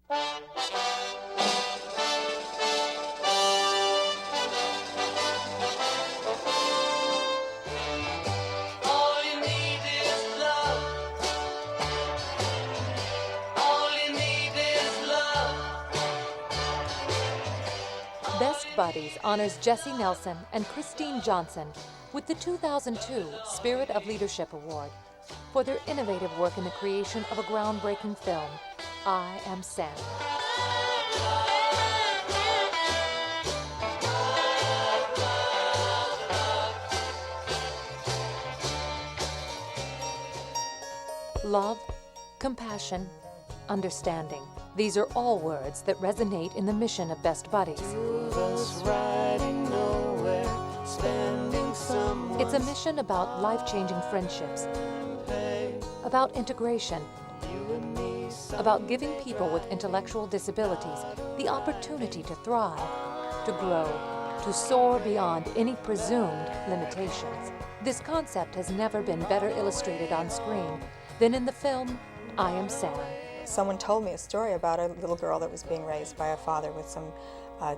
Best Buddies honors Jessie Nelson and Kristine Johnson with the 2002 Spirit of Leadership Award for their innovative work in the creation of a groundbreaking film, I Am Sam. Love, compassion, understanding. These are all words that resonate in the mission of Best Buddies. It's a mission about life-changing friendships, about integration, about giving people with intellectual disabilities the opportunity to thrive, to grow, to soar beyond any presumed limitations. This concept has never been better illustrated on screen than in the film I Am Sam. Someone told me a story about a little girl that was being raised by a father with some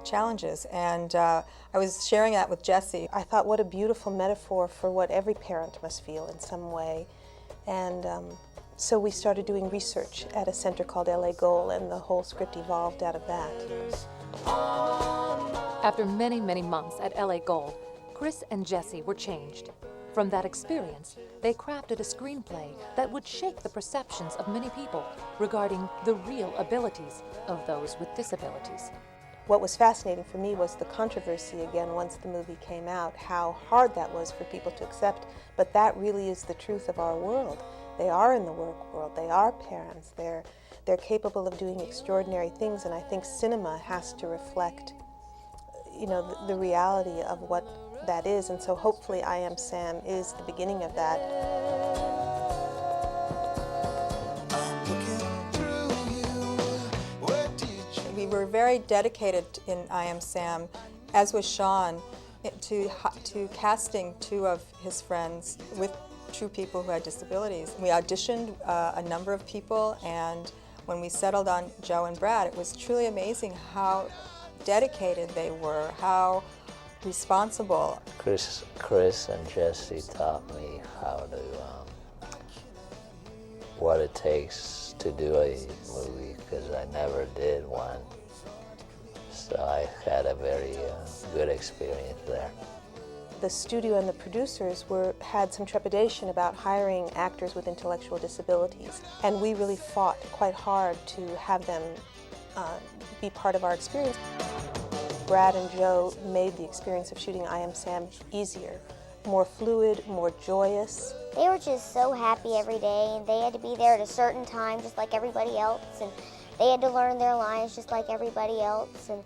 challenges, and I was sharing that with Jessie. I thought, what a beautiful metaphor for what every parent must feel in some way. And so we started doing research at a center called LA Goal, and the whole script evolved out of that. After many, many months at LA Goal, Chris and Jessie were changed. From that experience, they crafted a screenplay that would shake the perceptions of many people regarding the real abilities of those with disabilities. What was fascinating for me was the controversy again once the movie came out, how hard that was for people to accept, but that really is the truth of our world. They are in the work world, they are parents, they're capable of doing extraordinary things, and I think cinema has to reflect, you know, the reality of what that is, and so hopefully I Am Sam is the beginning of that. We were very dedicated in I Am Sam, as was Sean, to casting two of his friends with true people who had disabilities. We auditioned a number of people, and when we settled on Joe and Brad, it was truly amazing how dedicated they were, how responsible. Chris and Jessie taught me how to, what it takes to do a movie, because I never did one. So I had a very good experience there. The studio and the producers had some trepidation about hiring actors with intellectual disabilities, and we really fought quite hard to have them be part of our experience. Brad and Joe made the experience of shooting I Am Sam easier, more fluid, more joyous. They were just so happy every day, and they had to be there at a certain time just like everybody else, and they had to learn their lines just like everybody else, and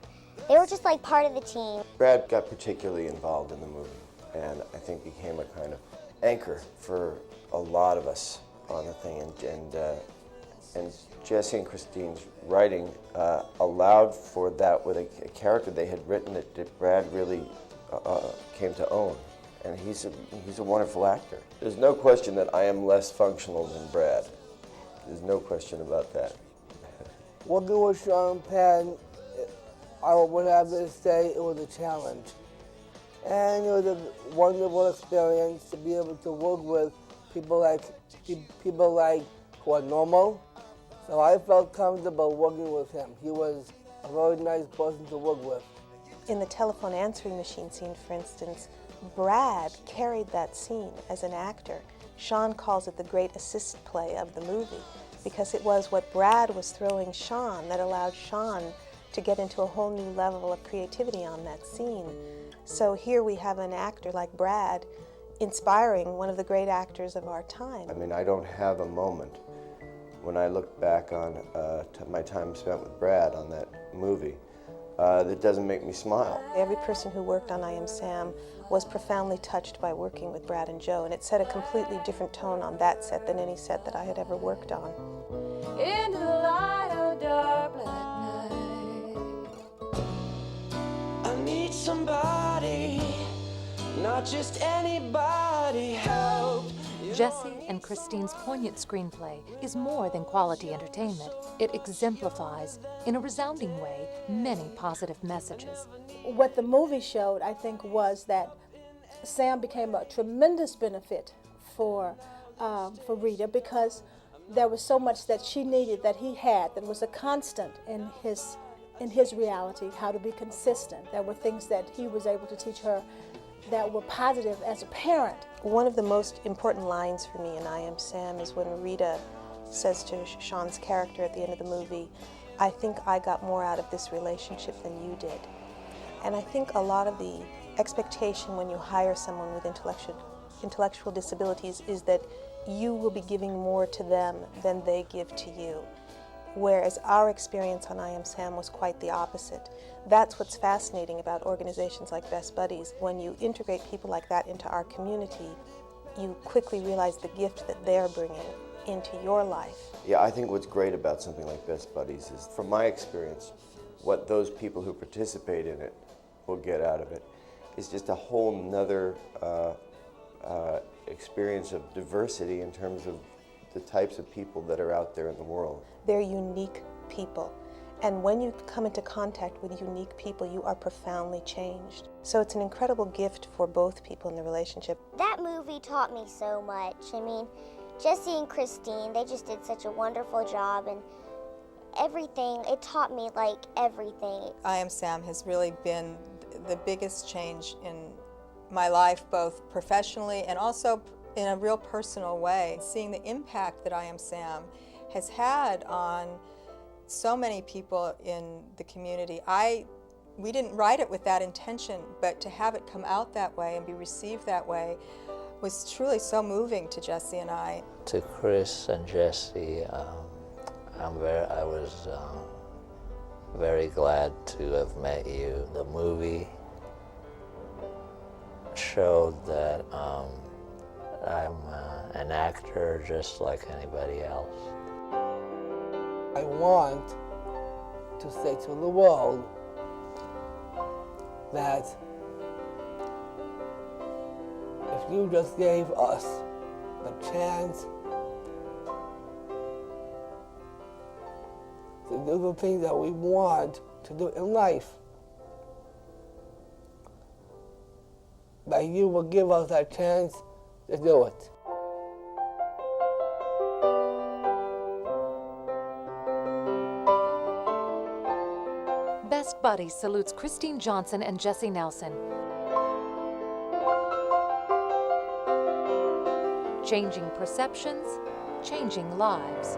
they were just like part of the team. Brad got particularly involved in the movie, and I think became a kind of anchor for a lot of us on the thing, and Jessie and Kristine's writing allowed for that with a character they had written that Brad really came to own. And he's a wonderful actor. There's no question that I am less functional than Brad. There's no question about that. Working with Sean Penn, I would have to say it was a challenge. And it was a wonderful experience to be able to work with people like who are normal. So I felt comfortable working with him. He was a very nice person to work with. In the telephone answering machine scene, for instance, Brad carried that scene as an actor. Sean calls it the great assist play of the movie, because it was what Brad was throwing Sean that allowed Sean to get into a whole new level of creativity on that scene. So here we have an actor like Brad inspiring one of the great actors of our time. I mean, I don't have a moment when I look back on my time spent with Brad on that movie that doesn't make me smile. Every person who worked on I Am Sam was profoundly touched by working with Brad and Joe, and it set a completely different tone on that set than any set that I had ever worked on. In the light of dark black night, I need somebody, not just anybody, help. Jessie and Kristine's poignant screenplay is more than quality entertainment. It exemplifies, in a resounding way, many positive messages. What the movie showed, I think, was that Sam became a tremendous benefit for Rita, because there was so much that she needed that he had that was a constant in his reality, how to be consistent. There were things that he was able to teach her that were positive as a parent. One of the most important lines for me in I Am Sam is when Rita says to Sean's character at the end of the movie, "I think I got more out of this relationship than you did." And I think a lot of the expectation when you hire someone with intellectual disabilities is that you will be giving more to them than they give to you. Whereas our experience on I Am Sam was quite the opposite. That's what's fascinating about organizations like Best Buddies. When you integrate people like that into our community, you quickly realize the gift that they're bringing into your life. Yeah, I think what's great about something like Best Buddies is, from my experience, what those people who participate in it will get out of it is just a whole nother experience of diversity in terms of the types of people that are out there in the world. They're unique people. And when you come into contact with unique people, you are profoundly changed. So it's an incredible gift for both people in the relationship. That movie taught me so much. I mean, Jessie and Kristine, they just did such a wonderful job, and everything, it taught me like everything. I Am Sam has really been the biggest change in my life, both professionally and also in a real personal way. Seeing the impact that I Am Sam has had on so many people in the community. We didn't write it with that intention, but to have it come out that way and be received that way was truly so moving to Jessie and I. To Chris and Jessie, I was very glad to have met you. The movie showed that I'm an actor just like anybody else. I want to say to the world that if you just gave us the chance to do the things that we want to do in life, that you will give us that chance to do it. Best Buddies salutes Kristine Johnson and Jessie Nelson. Changing perceptions, changing lives.